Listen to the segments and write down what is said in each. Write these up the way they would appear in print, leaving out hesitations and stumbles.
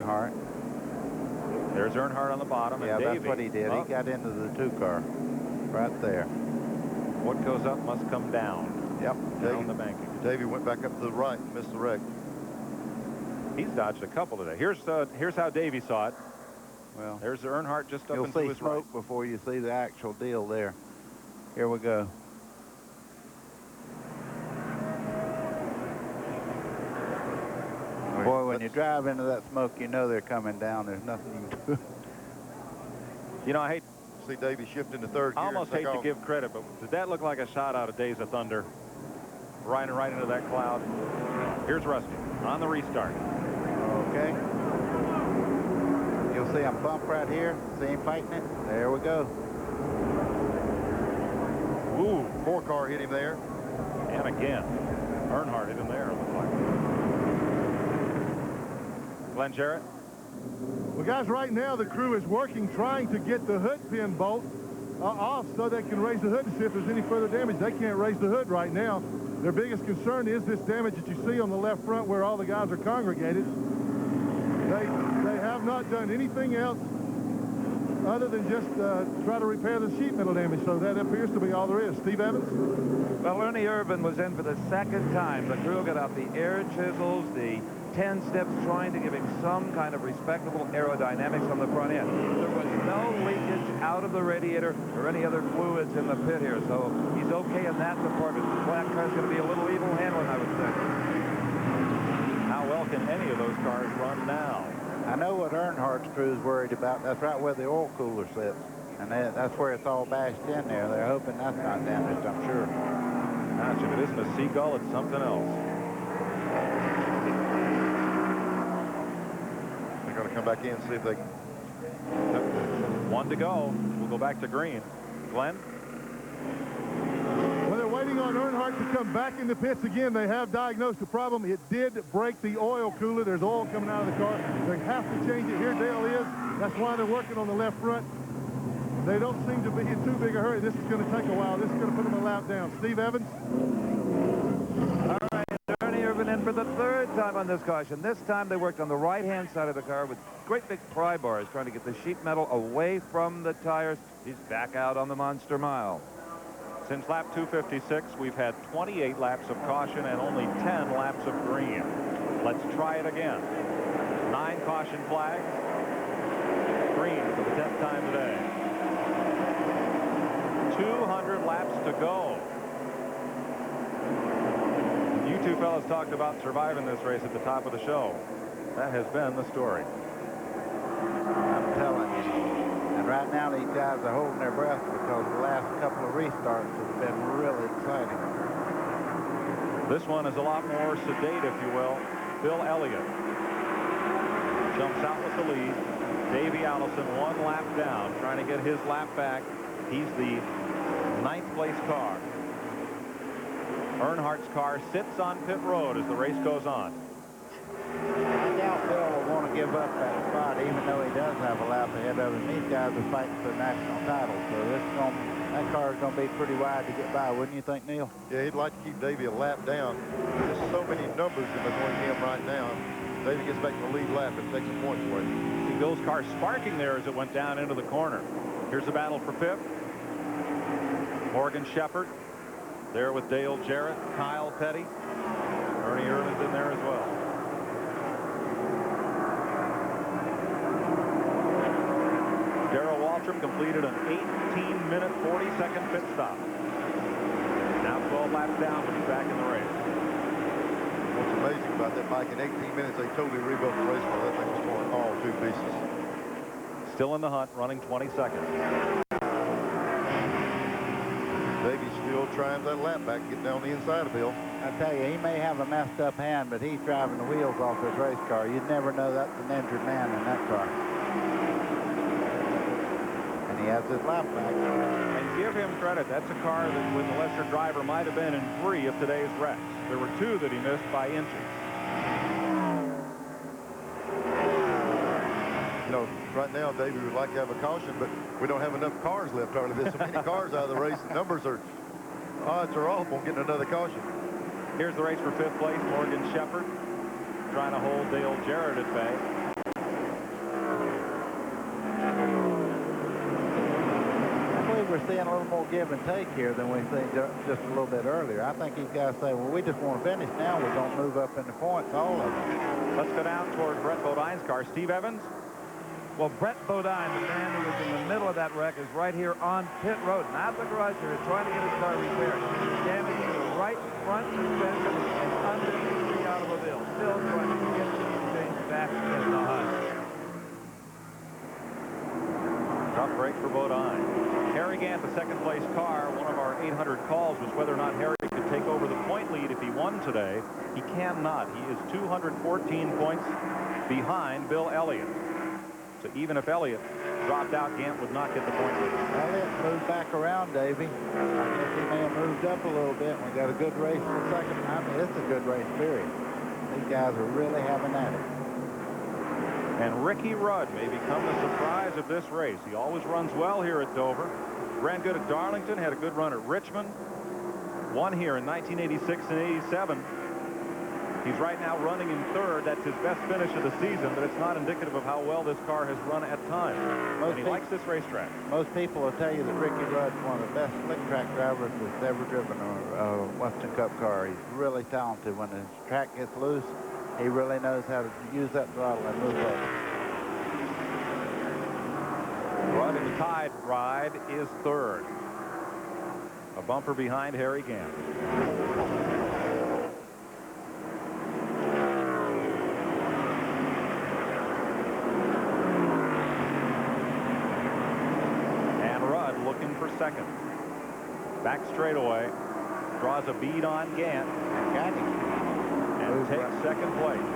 Earnhardt. There's Earnhardt on the bottom. Yeah, and that's Davey, what he did. He got into the 2-car right there. What goes up must come down. Yep. Down the banking. Davey went back up to the right and missed the wreck. He's dodged a couple today. Here's how Davey saw it. Well, there's Earnhardt just up you'll into see his smoke right. before you see the actual deal there. Here we go. Boy, when you drive into that smoke, you know they're coming down. There's nothing you can do. You know, I hate see Davey shift into third gear. I almost hate to give credit, but did that look like a shot out of Days of Thunder? Riding right into that cloud. Here's Rusty on the restart. Okay. You'll see him bump right here. See him fighting it. There we go. Ooh, 4-car hit him there. And again, Earnhardt hit him there, it looks like. Glenn Jarrett. Well, guys, right now the crew is working, trying to get the hood pin bolt off so they can raise the hood to see if there's any further damage. They can't raise the hood right now. Their biggest concern is this damage that you see on the left front where all the guys are congregated. They have not done anything else other than just try to repair the sheet metal damage, so that appears to be all there is. Steve Evans? Well, Ernie Irvin was in for the second time. The crew got out the air chisels, the 10 steps, trying to give him some kind of respectable aerodynamics on the front end. There was no leakage out of the radiator or any other fluids in the pit here, so he's okay in that department. The black car's going to be a little even handling, I would think. How well can any of those cars run now? I know what Earnhardt's crew's worried about. That's right where the oil cooler sits. And that's where it's all bashed in there. They're hoping that's not damaged, I'm sure. Gosh, if it isn't a seagull, it's something else. They're going to come back in and see if they can. One to go. We'll go back to green. Glenn? Well, they're waiting on Earnhardt to come back in the pits again. They have diagnosed the problem. It did break the oil cooler. There's oil coming out of the car. They have to change it. Here Dale is. That's why they're working on the left front. They don't seem to be in too big a hurry. This is going to take a while. This is going to put them a lap down. Steve Evans? All right, Ernie Irvin in for the third time on this caution. This time they worked on the right-hand side of the car with great big pry bars, trying to get the sheet metal away from the tires. He's back out on the Monster Mile. Since lap 256, we've had 28 laps of caution and only 10 laps of green. Let's try it again. 9 caution flags. Green for the 10th time today. 200 laps to go. You two fellas talked about surviving this race at the top of the show. That has been the story. I'm telling you. And right now these guys are holding their breath because the last couple of restarts have been really exciting. This one is a lot more sedate, if you will. Bill Elliott jumps out with the lead. Davey Allison 1 lap down, trying to get his lap back. He's the 9th place car. Earnhardt's car sits on pit road as the race goes on. I doubt Bill will want to give up that spot, even though he does have a lap ahead of him. These guys are fighting for the national title, so that car is going to be pretty wide to get by, wouldn't you think, Neil? Yeah, he'd like to keep Davey a lap down. There's so many numbers in between him right now. Davey gets back to the lead lap and takes some points away. See Bill's car sparking there as it went down into the corner. Here's the battle for 5th. Morgan Shepherd there with Dale Jarrett, Kyle Petty. Ernie Irvin's in there as well. Darrell Waltrip completed an 18-minute, 40-second pit stop. Now 12 laps down, but he's back in the race. What's amazing about that, Mike, in 18 minutes, they totally rebuilt the race car. That thing was torn all to pieces. Still in the hunt, running 20 seconds. Davey's still trying that lap back, get down the inside of Bill. I tell you, he may have a messed up hand, but he's driving the wheels off his race car. You'd never know that's an injured man in that car. And he has his lap back. And give him credit. That's a car that with a lesser driver might have been in 3 of today's wrecks. There were 2 that he missed by inches. You know, right now, Davey would like to have a caution, but we don't have enough cars left. There's so many cars out of the race. The odds are off on getting another caution. Here's the race for 5th place. Morgan Shepherd trying to hold Dale Jarrett at bay. seeing a little more give and take here than we seen just a little bit earlier. I think these guys say, well, we just want to finish now. We're going to move up in the points, all of them. Let's go down toward Brett Bodine's car. Steve Evans. Well, Brett Bodine, the man who was in the middle of that wreck, is right here on pit road, not the garage here, trying to get his car repaired. Damaging the right front suspension and underneath the automobile. Still trying to get these things back in the hunt. Tough break for Bodine. Harry Gant, the second-place car. One of our 800 calls was whether or not Harry could take over the point lead if he won today. He cannot. He is 214 points behind Bill Elliott. So even if Elliott dropped out, Gant would not get the point lead. Elliott moved back around, Davey. I guess he may have moved up a little bit. We got a good race for the second time. It's a good race, period. These guys are really having at it. And Ricky Rudd may become the surprise of this race. He always runs well here at Dover. Ran good at Darlington, had a good run at Richmond. Won here in 1986 and 87. He's right now running in third. That's his best finish of the season, but it's not indicative of how well this car has run at times. And he likes this racetrack. Most people will tell you that Ricky Rudd's one of the best slick track drivers that's ever driven a Winston Cup car. He's really talented. When the track gets loose, he really knows how to use that throttle and move up. Rudd in the Tide ride is third. A bumper behind Harry Gant. Looking for second. Back straightaway. Draws a bead on Gant. Got him. And takes second place.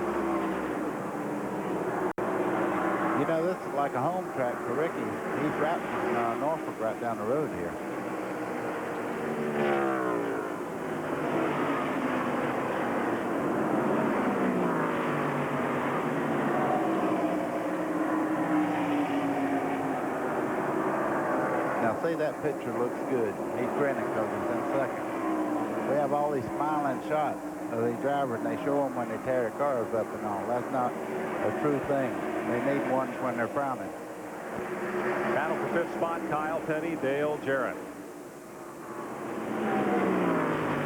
You know, this is like a home track for Ricky. He's right from Norfolk right down the road here. Now, see, that picture looks good. He's grinning because he's in second. We have all these smiling shots of these drivers, and they show them when they tear their cars up and all. That's not a true thing. They need ones when they're frowning. Battle for fifth spot, Kyle Petty, Dale Jarrett.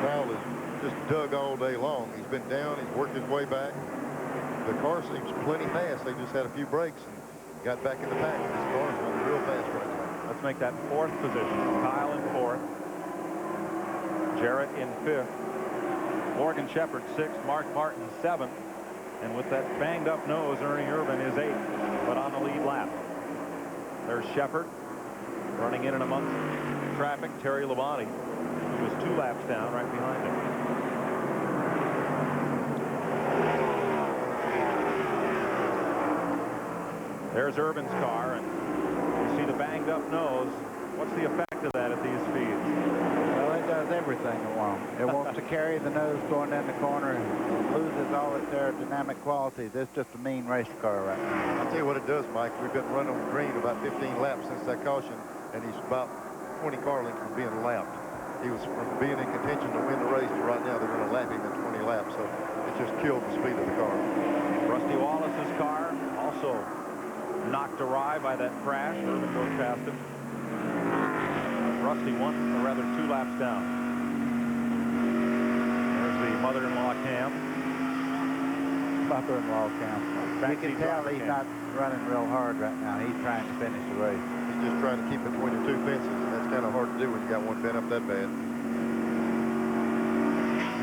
Kyle is just dug all day long. He's been down. He's worked his way back. The car seems plenty fast. They just had a few breaks and got back in the pack. This car's running real fast right now. Let's make that fourth position. Kyle in fourth. Jarrett in fifth. Morgan Shepherd sixth. Mark Martin seventh. And with that banged up nose, Ernie Irvin is eighth, but on the lead lap. There's Shepherd running in and amongst traffic. Terry Labonte, who was 2 laps down, right behind him. There's Irvin's car, and you see the banged up nose. What's the effect of that at these speeds? Well, it does everything it wants. It wants to carry the nose going in the corner and loses all its aerodynamic qualities. It's just a mean race car right now. I'll tell you what it does, Mike. We've been running on green about 15 laps since that caution, and he's about 20 car lengths from being lapped. He was from being in contention to win the race to right now they're going to lap him in 20 laps, so it just killed the speed of the car. Rusty Wallace's car also knocked awry by that crash. Irvin goes past him. Rusty one, or rather 2 laps down. There's the mother-in-law cam. Mother-in-law cam. You can tell he's not running real hard right now. He's trying to finish the race. He's just trying to keep between the 2 fences, and that's kind of hard to do when you got one bent up that bad.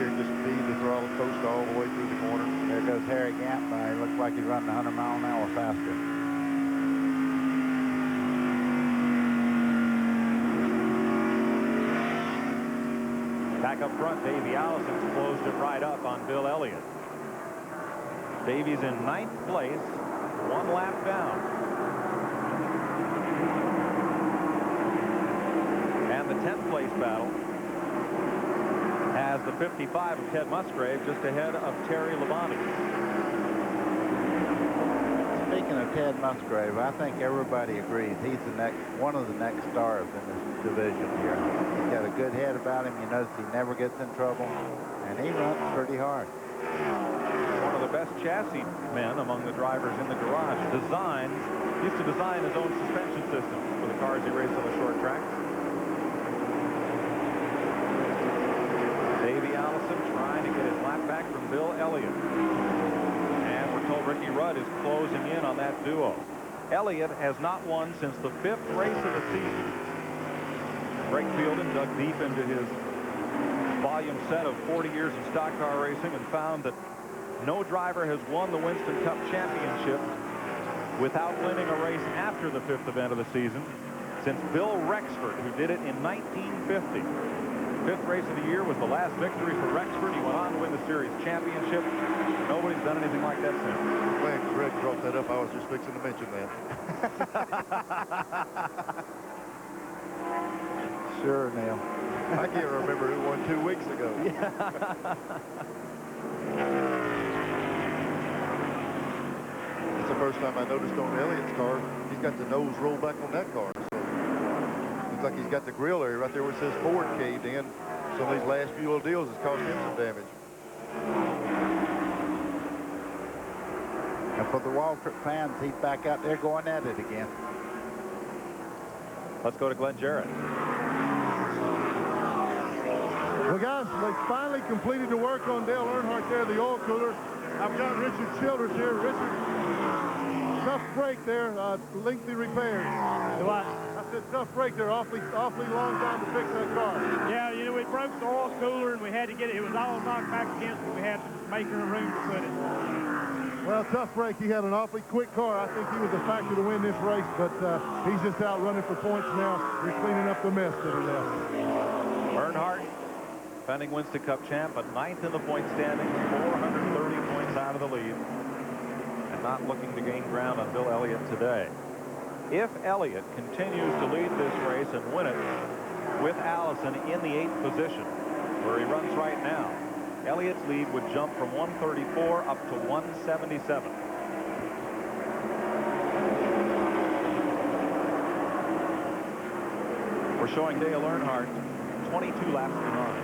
Here, just speed the throttle, coast all the way through the corner. There goes Harry Gant by. He looks like he's running 100 miles an hour faster. Back up front, Davey Allison's closed it right up on Bill Elliott. Davey's in 9th place, 1 lap down. And the 10th place battle has the 55 of Ted Musgrave just ahead of Terry Labonte. Speaking of Ted Musgrave, I think everybody agrees he's one of the next stars in this division here. He's got a good head about him. You notice he never gets in trouble, and he runs pretty hard. One of the best chassis men among the drivers in the garage. Used to design his own suspension systems for the cars he raced on the short tracks. Davey Allison trying to get his lap back from Bill Elliott. And we're told Ricky Rudd is closing in on that duo. Elliott has not won since the 5th race of the season. Greg Fielden dug deep into his volume set of 40 years of stock car racing and found that no driver has won the Winston Cup Championship without winning a race after the 5th event of the season since Bill Rexford, who did it in 1950. 5th race of the year was the last victory for Rexford. He went on to win the series championship. Nobody's done anything like that since. Glad Greg brought that up. I was just fixing to mention that. Sure, Neil. I can't remember who won 2 weeks ago. It's the first time I noticed on Elliott's car, he's got the nose rolled back on that car. So looks like he's got the grill area right there where it says Ford caved in. Some of these last few little deals has caused him some damage. And for the Waltrip fans, he's back out there going at it again. Let's go to Glenn Jarrett. Well, guys, they finally completed the work on Dale Earnhardt there, the oil cooler. I've got Richard Childers here. Richard, tough break there, lengthy repairs. I said tough break there, awfully long time to fix that car. Yeah, you know, we broke the oil cooler and we had to get it. It was all knocked back against it. We had to make room to put it. Well, tough break. He had an awfully quick car. I think he was a factor to win this race, but he's just out running for points now. He's cleaning up the mess that he left. Earnhardt, defending Winston Cup champ, but 9th in the point standings, 430 points out of the lead, and not looking to gain ground on Bill Elliott today. If Elliott continues to lead this race and win it with Allison in the 8th position, where he runs right now, Elliott's lead would jump from 134 up to 177. We're showing Dale Earnhardt 22 laps behind.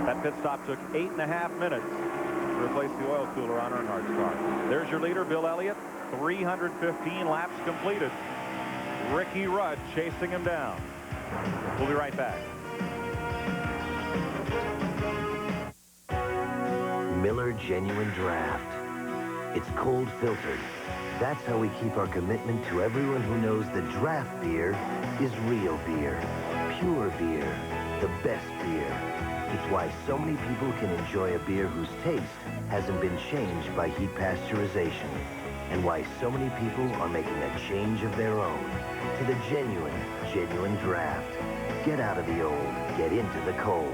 That pit stop took 8.5 minutes to replace the oil cooler on Earnhardt's car. There's your leader, Bill Elliott. 315 laps completed. Ricky Rudd chasing him down. We'll be right back. Miller Genuine Draft. It's cold filtered. That's how we keep our commitment to everyone who knows that draft beer is real beer, pure beer, the best beer. It's why so many people can enjoy a beer whose taste hasn't been changed by heat pasteurization, and why so many people are making a change of their own to the genuine draft. Get out of the old, get into the cold.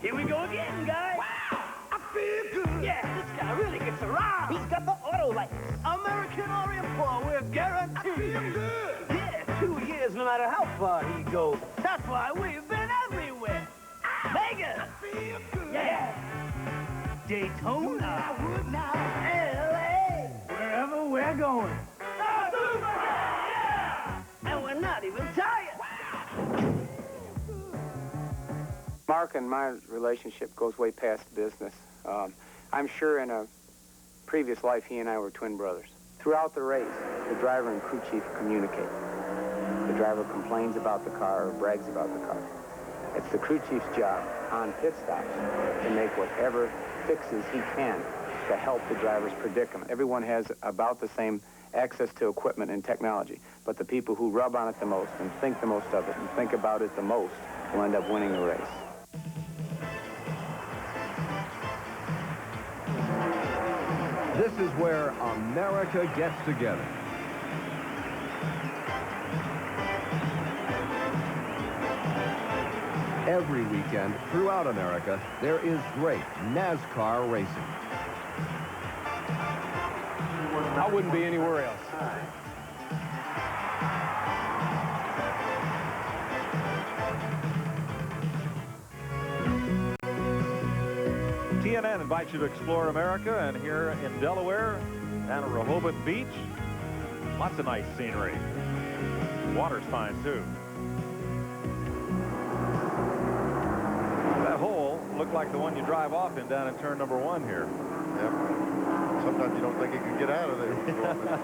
Here we go again, guys. Wow, I feel good. Yeah, this guy really gets around. He's got the auto license. American Orient Pro, we're guaranteed. I feel good. Yeah, 2 years, no matter how far he goes. That's why we've been everywhere. Vegas. I feel good. Yeah. Daytona. LA. Wherever we're going. Yeah. And we're not even tired. Mark and my relationship goes way past business. I'm sure in a previous life he and I were twin brothers. Throughout the race, the driver and crew chief communicate. The driver complains about the car or brags about the car. It's the crew chief's job on pit stops to make whatever fixes he can to help the driver's predicament. Everyone has about the same access to equipment and technology, but the people who rub on it the most and think the most of it and think about it the most will end up winning the race. This is where America gets together. Every weekend throughout America, there is great NASCAR racing. I wouldn't be anywhere else. TNN invites you to explore America, and here in Delaware, down at Rehoboth Beach, lots of nice scenery. Water's fine, too. That hole looked like the one you drive off in down in turn number 1 here. Yep. Sometimes you don't think you can get out of there.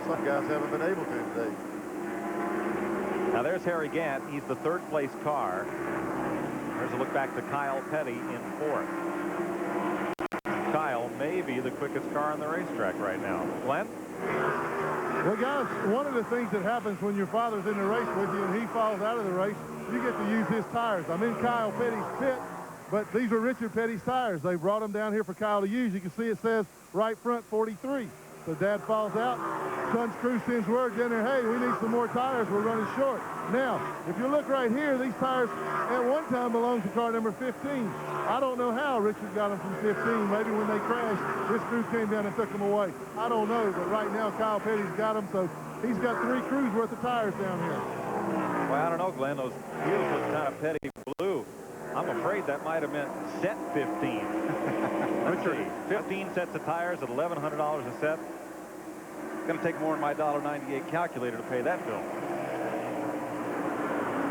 Some guys haven't been able to today. Now there's Harry Gant. He's the third place car. There's a look back to Kyle Petty in fourth. Kyle may be the quickest car on the racetrack right now. Glenn? Well, guys, one of the things that happens when your father's in the race with you and he falls out of the race, you get to use his tires. I'm in Kyle Petty's pit, but these are Richard Petty's tires. They brought them down here for Kyle to use. You can see it says right front 43. So Dad falls out. Son's crew sends word down there, hey, we need some more tires. We're running short. Now, if you look right here, these tires at one time belonged to car number 15. I don't know how Richard got them from 15. Maybe when they crashed, this crew came down and took them away. I don't know, but right now Kyle Petty's got them, so he's got 3 crews worth of tires down here. Well, I don't know, Glenn. Those wheels look kind of Petty blue. I'm afraid that might have meant set 15. Richard, 15 sets of tires at $1,100 a set. It's going to take more than my $1.98 calculator to pay that bill.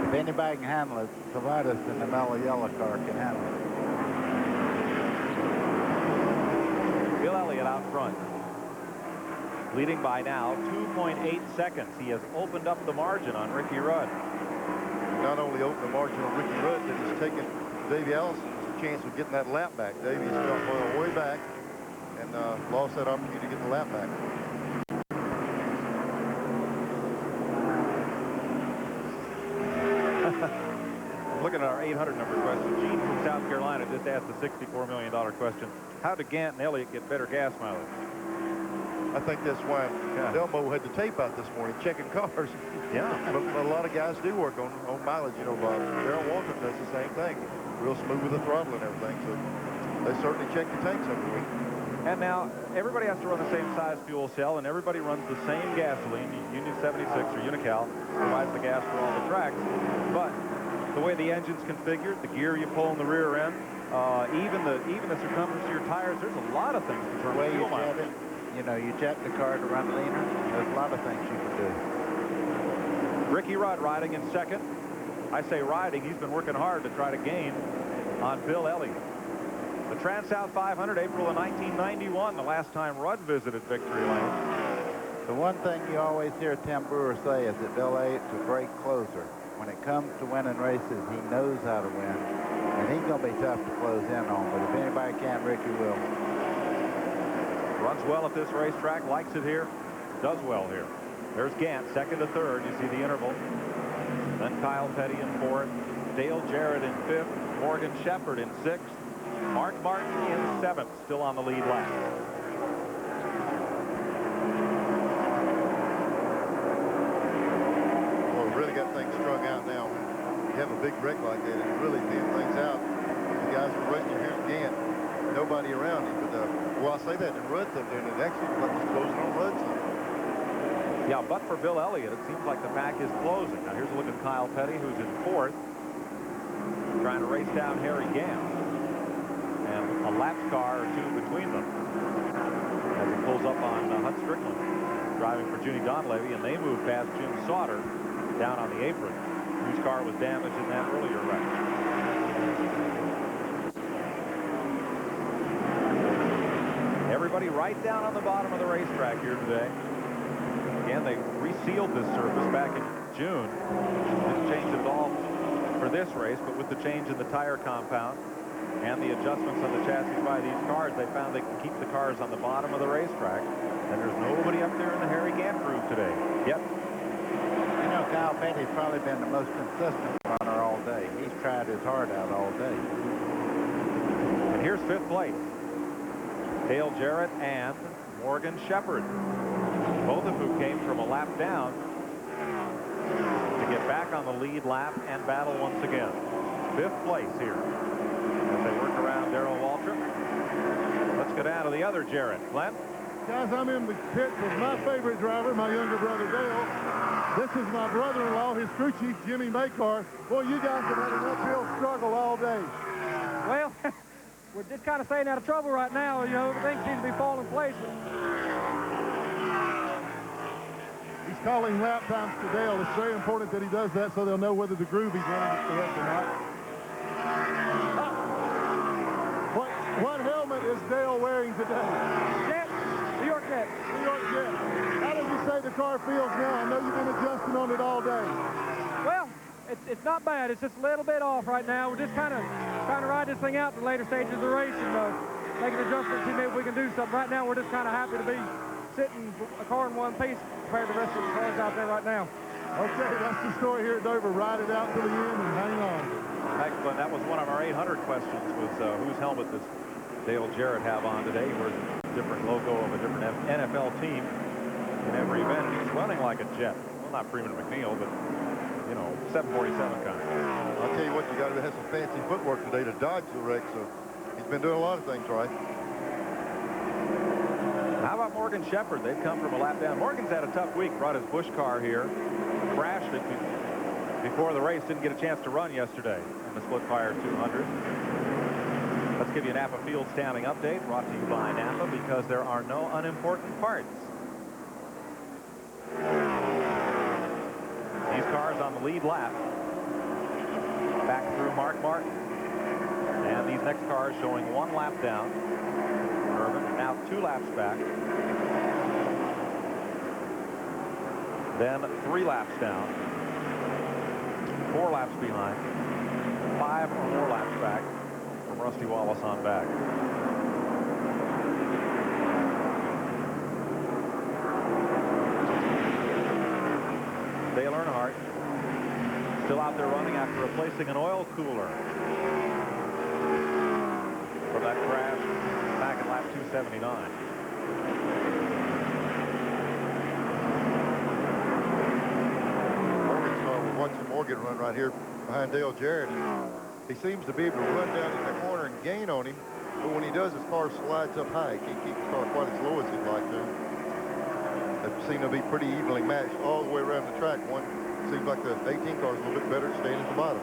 If anybody can handle it, Savadas in the mellow yellow car can handle it. Bill Elliott out front. Leading by now 2.8 seconds. He has opened up the margin on Ricky Rudd. Not only opened the margin on Ricky Rudd, but he's taken Davey Allison's chance of getting that lap back. Davey's gone way back and lost that opportunity to get the lap back. Looking at our 800 number question, Gene from South Carolina just asked the $64 million question. How did Gant and Elliott get better gas mileage? I think that's why Elmo had the tape out this morning checking cars. Yeah. But a lot of guys do work on mileage. You know, Darrell Walter does the same thing. Real smooth with the throttle and everything. So they certainly check the tanks every week. And now everybody has to run the same size fuel cell, and everybody runs the same gasoline. Union 76 or Unocal provides the gas for all the tracks. But the way the engine's configured, the gear you pull in the rear end, even the circumference of your tires, there's a lot of things to turn the fuel mileage. You know, you jet the car to run leaner. There's a lot of things you can do. Ricky Rudd riding in second. I say riding. He's been working hard to try to gain on Bill Elliott. The Trans-South 500, April of 1991, the last time Rudd visited Victory Lane. The one thing you always hear Tim Brewer say is that Bill Elliott's a great closer. When it comes to winning races, he knows how to win, and he's going to be tough to close in on. But if anybody can, Ricky will. Runs well at this racetrack, likes it here, does well here. There's Gant, second to third. You see the interval. Then Kyle Petty in fourth, Dale Jarrett in fifth, Morgan Shepherd in sixth, Mark Martin in seventh, still on the lead lap. Well, we really got things strung out now. You have a big wreck like that, and really thin things out. The guys are racing here again. Nobody around him, but well, I say that in Rudd's up there, and it actually looks like he's closing on Rudd's side. Yeah, but for Bill Elliott, it seems like the pack is closing. Now here's a look at Kyle Petty, who's in fourth, trying to race down Harry Gant, and a lap car or two between them as he pulls up on Hut Strickland, driving for Junie Donlevy, and they move past Jim Sauter down on the apron, whose car was damaged in that earlier wreck. Everybody right down on the bottom of the racetrack here today. Again, they resealed this surface back in June. Didn't change it at all for this race, but with the change in the tire compound and the adjustments on the chassis by these cars, they found they can keep the cars on the bottom of the racetrack. And there's nobody up there in the Harry Gant groove today. Yep. You know, Kyle Petty's probably been the most consistent runner all day. He's tried his heart out all day. And here's fifth place. Dale Jarrett and Morgan Shepherd, both of whom came from a lap down to get back on the lead lap and battle once again. Fifth place here as they work around Darrell Waltrip. Let's go down to the other Jarrett. Glenn? Guys, I'm in the pit with my favorite driver, my younger brother Dale. This is my brother-in-law, his crew chief, Jimmy Maycar. Boy, you guys have had an uphill struggle all day. Well, we're just kind of staying out of trouble right now. You know, everything seems to be falling in place. He's calling lap times to Dale. It's very important that he does that so they'll know whether the groove he's running is correct or not. What helmet is Dale wearing today? Jet, New York Jet. New York Jet. How does you say the car feels now? I know you've been adjusting on it all day. it's not bad. It's just a little bit off right now. We're just kind of trying to ride this thing out in the later stages of the race and making adjustments, see maybe we can do something. Right now, we're just kind of happy to be sitting a car in one piece compared to the rest of the cars out there right now. Okay, that's the story here at Dover. Ride it out to the end and hang on. Excellent. That was one of our 800 questions, was whose helmet does Dale Jarrett have on today? He wears a different logo of a different NFL team in every event, and he's running like a jet. Well, not Freeman McNeil, but, you know, 747 kind. I'll tell you what, you got to have some fancy footwork today to dodge the wreck, so he's been doing a lot of things right. How about Morgan Shepherd? They've come from a lap down. Morgan's had a tough week. Brought his Busch car here. Crashed it before the race. Didn't get a chance to run yesterday in the split fire 200. Let's give you a Napa Field standing update brought to you by Napa, because there are no unimportant parts. These cars on the lead lap. Back through Mark Martin. And these next cars showing 1 lap down. Irvin now 2 laps back. Then 3 laps down. 4 laps behind. 5 or more laps back from Rusty Wallace on back. Dale Earnhardt still out there running after replacing an oil cooler from that crash back at lap 279. We're watching Morgan run right here behind Dale Jarrett. He seems to be able to run down in the corner and gain on him, but when he does, his car slides up high. He can't keep his car quite as low as he'd like to. They seem to be pretty evenly matched all the way around the track. One seems like the 18 car is a little bit better staying at the bottom.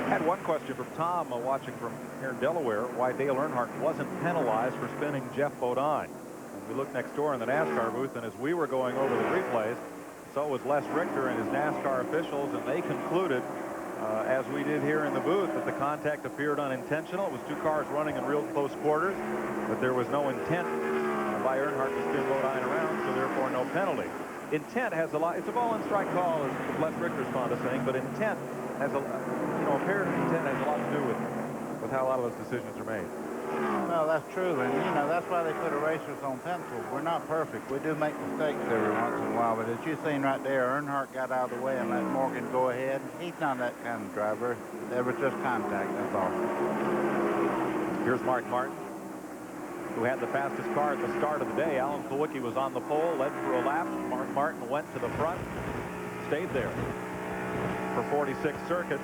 Had one question from Tom watching from here in Delaware, why Dale Earnhardt wasn't penalized for spinning Jeff Bodine. And we looked next door in the NASCAR booth, and as we were going over the replays, so was Les Richter and his NASCAR officials, and they concluded, as we did here in the booth, that the contact appeared unintentional. It was 2 cars running in real close quarters, but there was no intent by Earnhardt to spin Bodine around, so therefore no penalty. Intent has a lot. It's a ball and strike call, as Les Richter's fond of saying, but intent has a, apparent intent has a lot to do with how a lot of those decisions are made. Well, that's true, and that's why they put erasers on pencils. We're not perfect. We do make mistakes every once in a while, but as you've seen right there, Earnhardt got out of the way and let Morgan go ahead. He's not that kind of driver. There was just contact, that's all. Here's Mark Martin, who had the fastest car at the start of the day. Alan Kulwicki was on the pole, led for a lap. Mark Martin went to the front, stayed there for 46 circuits,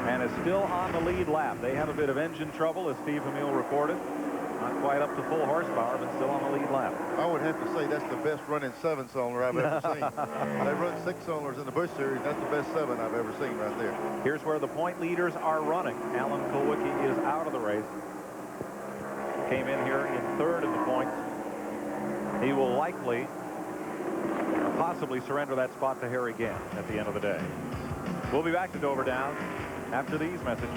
and is still on the lead lap. They have a bit of engine trouble, as Steve Hamill reported. Not quite up to full horsepower, but still on the lead lap. I would have to say that's the best running 7-cylinder I've ever seen. They run 6-cylinders in the Busch Series. That's the best 7 I've ever seen right there. Here's where the point leaders are running. Alan Kulwicki is out of the race. Came in here in 3rd in the points. He will likely or possibly surrender that spot to Harry Gant at the end of the day. We'll be back to Dover Down after these messages.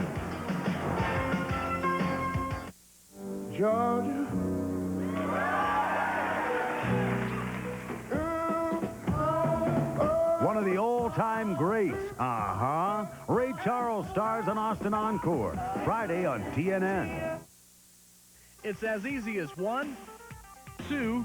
Georgia. One of the all-time greats. Ray Charles stars in Austin Encore. Friday on TNN. It's as easy as 1, 2,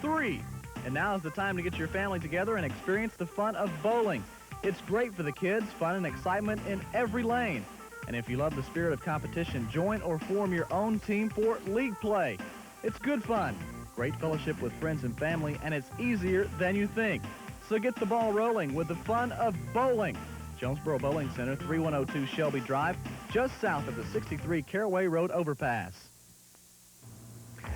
3. And now is the time to get your family together and experience the fun of bowling. It's great for the kids, fun and excitement in every lane. And if you love the spirit of competition, join or form your own team for league play. It's good fun, great fellowship with friends and family, and it's easier than you think. So get the ball rolling with the fun of bowling. Jonesboro Bowling Center, 3102 Shelby Drive, just south of the 63 Caraway Road overpass.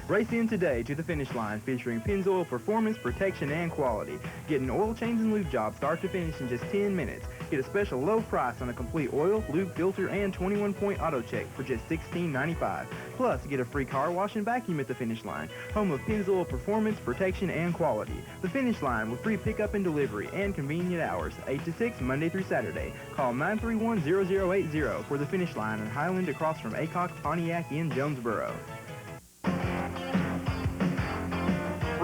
Race in today to the finish line, featuring Pennzoil Performance, Protection, and Quality. Get an oil change and lube job start to finish in just 10 minutes. Get a special low price on a complete oil, lube, filter, and 21-point auto check for just $16.95. Plus, get a free car wash and vacuum at the finish line, home of Pennzoil Performance, Protection, and Quality. The finish line with free pickup and delivery and convenient hours, 8 to 6, Monday through Saturday. Call 931-0080 for the finish line in Highland across from Acock Pontiac in Jonesboro.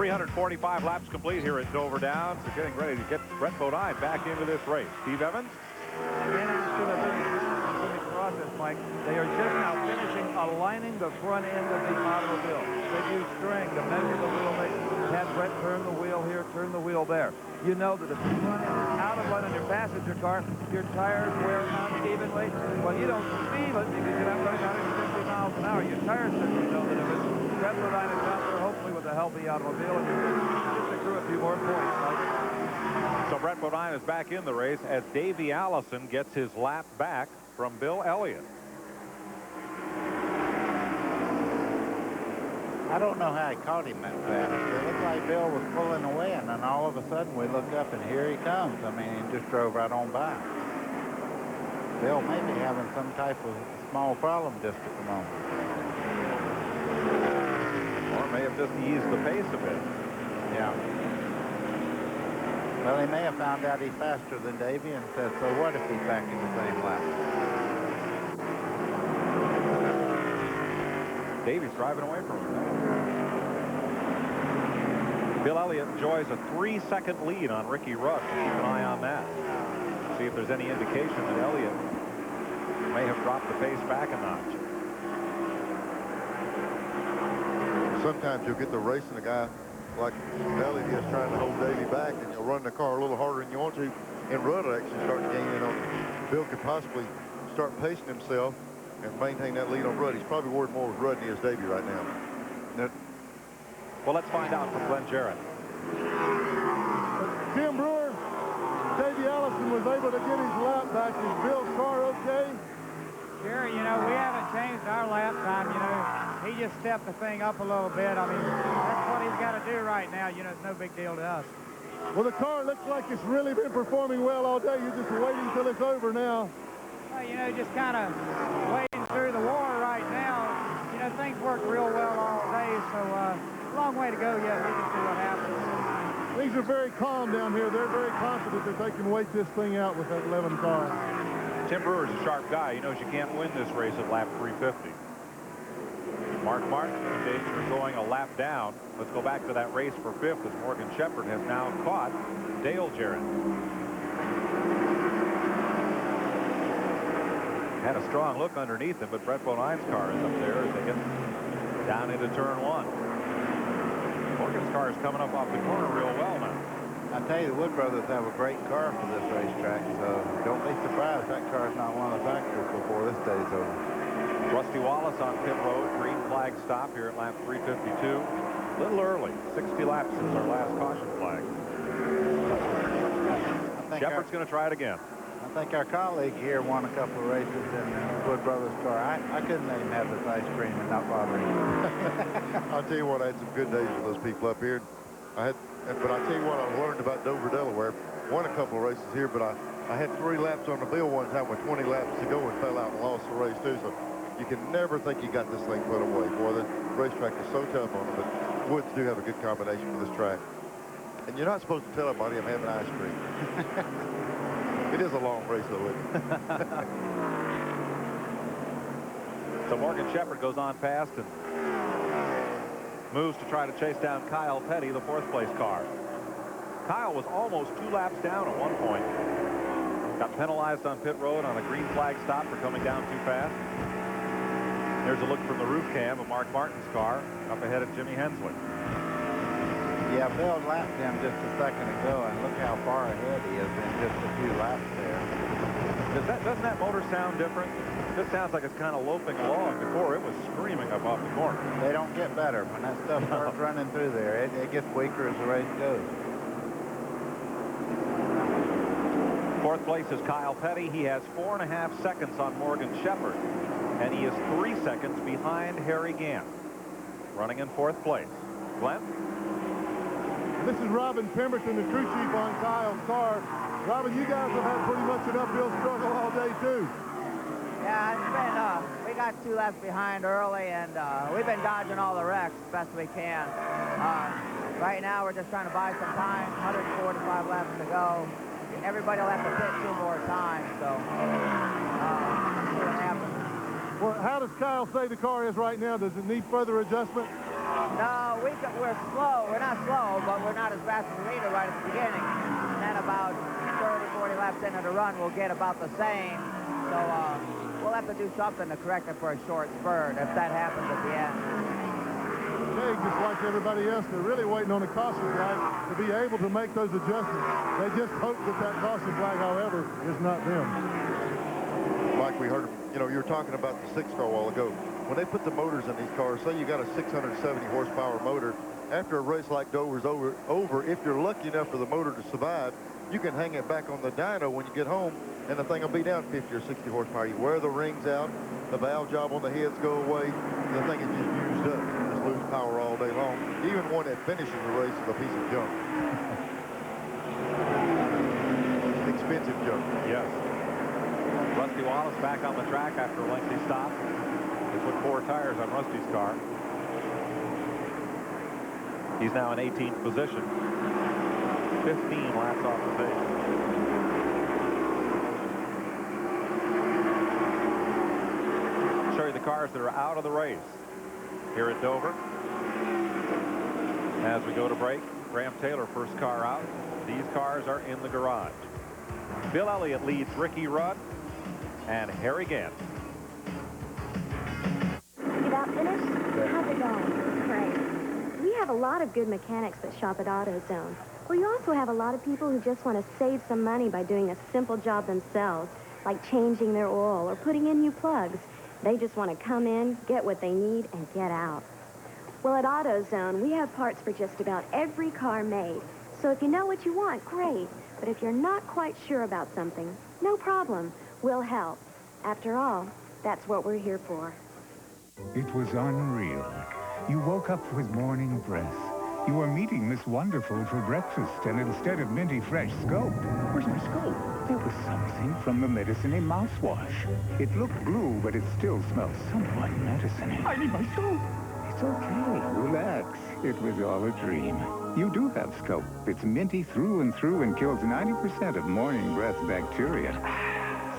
345 laps complete here at Dover Downs. They're getting ready to get Brett Bodine back into this race. Steve Evans. Process, Mike. They are just now finishing aligning the front end of the automobile. They use string to measure the wheel mix. Have Brett turn the wheel here, turn the wheel there. You know that if the front end is out of line on your passenger car, your tires wear unevenly. Well, you don't feel it because you're not running 150 miles an hour. Your tires certainly know that if it's Brett Bodine is out there, hopefully with a healthy automobile, and just accrue a few more points, Mike. So Brett Bodine is back in the race as Davey Allison gets his lap back from Bill Elliott. I don't know how he caught him that fast. It looked like Bill was pulling away, and then all of a sudden we looked up and here he comes. I mean, he just drove right on by. Bill may be having some type of small problem just at the moment. Or may have just eased the pace a bit. Yeah. Well, he may have found out he's faster than Davey and said, so what if he's back in the same lap? Davey's driving away from him. Bill Elliott enjoys a 3-second lead on Ricky Rush. Keep an eye on that. See if there's any indication that Elliott may have dropped the pace back a notch. Sometimes you'll get the racing a guy like Elliott is trying to hold Davey back, and you'll run the car a little harder than you want to, and Rudd will actually start gaining on it. Bill could possibly start pacing himself and maintain that lead on Rudd. He's probably worried more with Rudd than he is Davey right now. Well, let's find out from Glenn Jarrett. Tim Brewer, Davey Allison was able to get his lap back. Is Bill's car okay? Sure, you know, we haven't changed our lap time, you know. He just stepped the thing up a little bit. I mean, that's what he's got to do right now. You know, it's no big deal to us. Well, the car looks like it's really been performing well all day. You're just waiting until it's over now. Well, you know, just kind of wading through the water right now. You know, things work real well all day, so long way to go yet. We can see what happens. Things are very calm down here. They're very confident that they can wait this thing out with that 11 car. Tim Brewer's a sharp guy. He knows you can't win this race at lap 350. Mark Martin in danger of going a lap down. Let's go back to that race for fifth as Morgan Shepherd has now caught Dale Jarrett. Had a strong look underneath him, but Brett Bodine's car is up there as they get down into turn one. Morgan's car is coming up off the corner real well now. I tell you, the Wood brothers have a great car for this racetrack, so don't be surprised that car's not one of the factors before this day's over. Rusty Wallace on pit road, green flag stop here at lap 352. A little early, 60 laps since our last caution flag. Shepherd's going to try it again. I think our colleague here won a couple of races in the Wood brothers car. I couldn't let him have this ice cream and not bother him. I'll tell you what, I had some good days with those people up here. But I tell you what, I learned about Dover, Delaware. Won a couple of races here, but I had 3 laps on the bill one time with 20 laps to go and fell out and lost the race too. So you can never think you got this thing put away. Boy, the racetrack is so tough on it, but Woods do have a good combination for this track. And you're not supposed to tell everybody I'm having ice cream. It is a long race, though, isn't it? So Morgan Shepherd goes on past and moves to try to chase down Kyle Petty, the 4th place car. Kyle was almost 2 laps down at one point. Got penalized on pit road on a green flag stop for coming down too fast. There's a look from the roof cam of Mark Martin's car up ahead of Jimmy Hensley. Yeah, Bill lapped him just a second ago, and look how far ahead he is in just a few laps there. Doesn't that motor sound different? This sounds like it's kind of loping along. Before, it was screaming up off the corner. They don't get better. When that stuff starts running through there, it gets weaker as the race goes. 4th place is Kyle Petty. He has 4.5 seconds on Morgan Shepherd, and he is 3 seconds behind Harry Gant, running in 4th place. Glenn? This is Robin Pemberton, the crew chief on Kyle's car. Robin, you guys have had pretty much an uphill struggle all day, too. Yeah, it's been, we got 2 laps behind early, and we've been dodging all the wrecks as best we can. Right now, we're just trying to buy some time, 145 laps to go. Everybody will have to pit 2 more times, so see what happens. Well, how does Kyle say the car is right now? Does it need further adjustment? No, we're slow. We're not slow, but we're not as fast as the leader right at the beginning. And then about 30, 40 laps into the run, we'll get about the same. So we'll have to do something to correct it for a short spurt if that happens at the end. They, just like everybody else, they're really waiting on a caution flag to be able to make those adjustments. They just hope that that caution flag, however, is not them. Like we heard, you know, you were talking about the 6-car a while ago. When they put the motors in these cars, say you got a 670 horsepower motor, after a race like Dover's over, if you're lucky enough for the motor to survive, you can hang it back on the dyno when you get home, and the thing will be down 50 or 60 horsepower. You wear the rings out, the valve job on the heads go away, the thing is just used up. You just lose power all day long. Even one that finishes the race is a piece of junk. Expensive junk. Yes. Rusty Wallace back on the track after a lengthy stop. They put 4 tires on Rusty's car. He's now in 18th position. 15 laps off the pace. Show you the cars that are out of the race here at Dover. As we go to break, Graham Taylor, first car out. These cars are in the garage. Bill Elliott leads Ricky Rudd and Harry Gant. You about finished? How's it going? Great. We have a lot of good mechanics that shop at AutoZone. Well, you also have a lot of people who just want to save some money by doing a simple job themselves, like changing their oil or putting in new plugs. They just want to come in, get what they need, and get out. Well, at AutoZone, we have parts for just about every car made. So if you know what you want, great. But if you're not quite sure about something, no problem. We'll help. After all, that's what we're here for. It was unreal. You woke up with morning breath. You were meeting Miss Wonderful for breakfast, and instead of minty fresh scope, where's my scope? There was something from the medicine-y mouthwash. It looked blue, but it still smelled somewhat medicine-y. I need my scope. It's okay. Relax. It was all a dream. You do have scope. It's minty through and through and kills 90% of morning breath bacteria.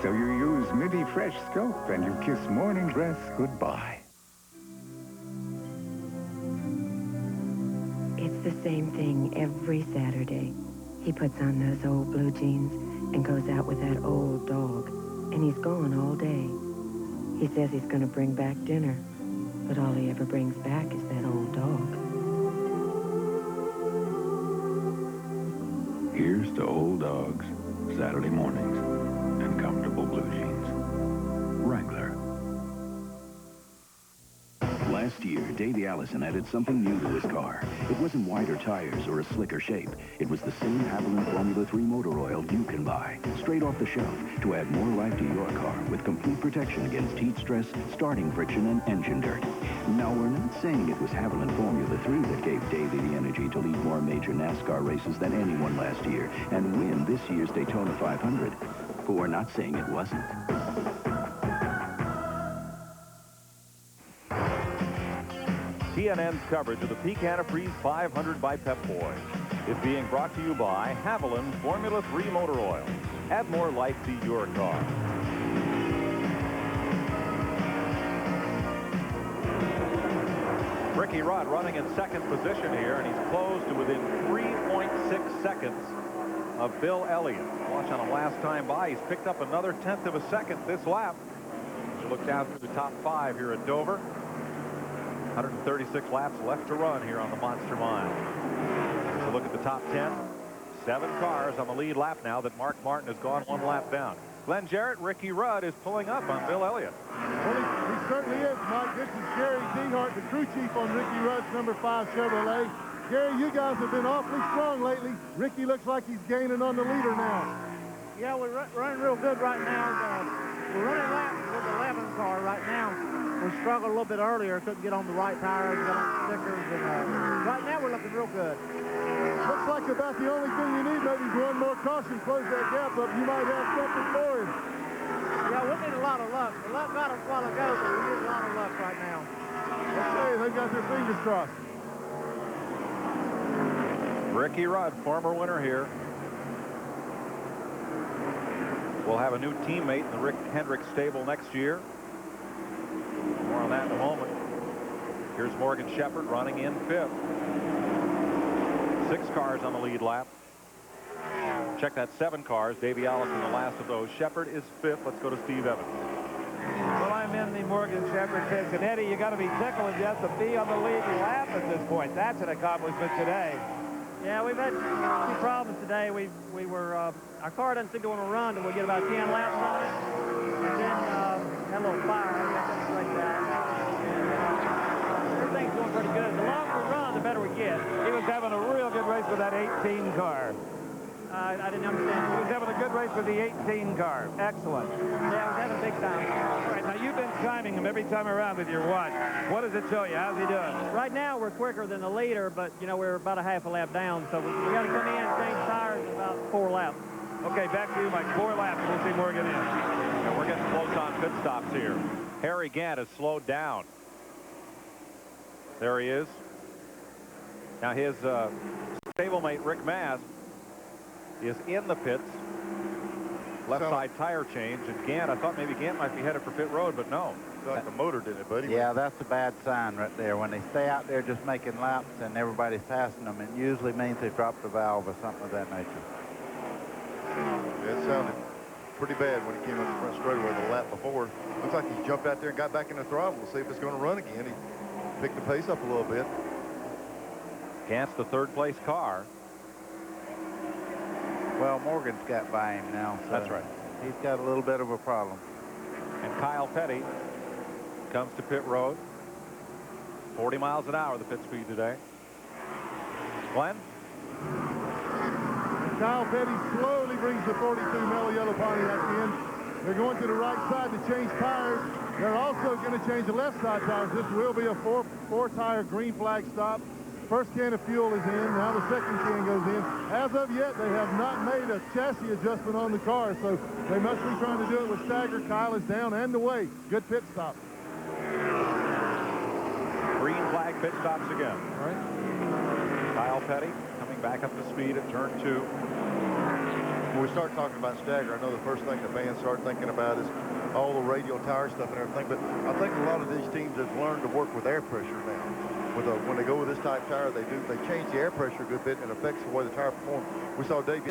So you use minty fresh scope, and you kiss morning breath goodbye. It's the same thing every Saturday. He puts on those old blue jeans and goes out with that old dog. And he's gone all day. He says he's going to bring back dinner. But all he ever brings back is that old dog. Here's to old dogs, Saturday mornings, and comfortable blue jeans. Wrangler. Last year, Davey Allison added something new to his car. It wasn't wider tires or a slicker shape. It was the same Haviland Formula 3 motor oil you can buy, straight off the shelf, to add more life to your car with complete protection against heat stress, starting friction, and engine dirt. Now, we're not saying it was Haviland Formula 3 that gave Davey the energy to lead more major NASCAR races than anyone last year and win this year's Daytona 500. But we're not saying it wasn't. TNN's coverage of the Peak Antifreeze 500 by Pep Boys is being brought to you by Haviland Formula 3 Motor Oil. Add more life to your car. Ricky Rudd running in second position here, and he's close to within 3.6 seconds of Bill Elliott. Watch on him last time by. He's picked up another 1/10 of a second this lap. As you look down through the top 5 here at Dover. 136 laps left to run here on the Monster Mile. So look at the top 10. 7 cars on the lead lap now that Mark Martin has gone 1 lap down. Glenn Jarrett, Ricky Rudd is pulling up on Bill Elliott. Well, he certainly is, Mike. This is Gary Dehart, the crew chief on Ricky Rudd's number 5 Chevrolet. Gary, you guys have been awfully strong lately. Ricky looks like he's gaining on the leader now. Yeah, we're running real good right now. We're running laps with the 11 car right now. We struggled a little bit earlier, couldn't get on the right tires, got on the stickers, and right now we're looking real good. Looks like about the only thing you need maybe is one more caution, close that gap up. You might have something for him. Yeah, we need a lot of luck. The luck got us a while ago, but we need a lot of luck right now. Okay, they've got their fingers crossed. Ricky Rudd, former winner here. We'll have a new teammate in the Rick Hendrick stable next year. More on that in a moment. Here's Morgan Shepherd running in 5th. 6 cars on the lead lap. Check that, 7 cars. Davey Allison, the last of those. Shepherd is 5th. Let's go to Steve Evans. Well, I'm in the Morgan Shepherd pits. And Eddie, you got to be tickled just to be on the lead lap at this point. That's an accomplishment today. Yeah, we've had a few problems today. We were our car doesn't seem to want to run until we get about 10 laps on it, and then had a little fire. We got that straightened out. Everything's going pretty good. The longer we run, the better we get. He was having a real good race with that 18 car. I didn't understand. He was having a good race with the 18 car. Excellent. Yeah, I was having a big time. All right, now you've been timing him every time around with your watch. What does it show you? How's he doing? Right now, we're quicker than the leader, but, you know, we're about a half a lap down, so we got to come in and change tires in about 4 laps. Okay, back to you, Mike. 4 laps. We'll see Morgan in. And we're getting close on pit stops here. Harry Gant has slowed down. There he is. Now his stablemate Rick Mast is in the pits. Left side tire change, and Gant, I thought maybe Gant might be headed for pit road, but no. It's like the motor did it, buddy. Yeah, that's a bad sign right there. When they stay out there just making laps and everybody's passing them, it usually means they dropped a valve or something of that nature. Yeah, it sounded pretty bad when he came up the front straightaway the lap before. Looks like he jumped out there and got back in the throttle to see if it's going to run again. He picked the pace up a little bit. Gant's the 3rd place car. Well, Morgan's got by him now. So that's right. He's got a little bit of a problem. And Kyle Petty comes to pit road. 40 miles an hour, the pit speed today. Glenn? Kyle Petty slowly brings the 42 Mellow Yellow Pontiac in. They're going to the right side to change tires. They're also going to change the left side tires. This will be a four-tire green flag stop. First can of fuel is in. Now the second can goes in. As of yet, they have not made a chassis adjustment on the car, so they must be trying to do it with stagger. Kyle is down and away. Good pit stop. Green flag pit stops again. All right. Kyle Petty coming back up to speed at turn 2. When we start talking about stagger, I know the first thing the fans start thinking about is all the radial tire stuff and everything, but I think a lot of these teams have learned to work with air pressure now. When they go with this type tire, they change the air pressure a good bit and it affects the way the tire performs. We saw Dave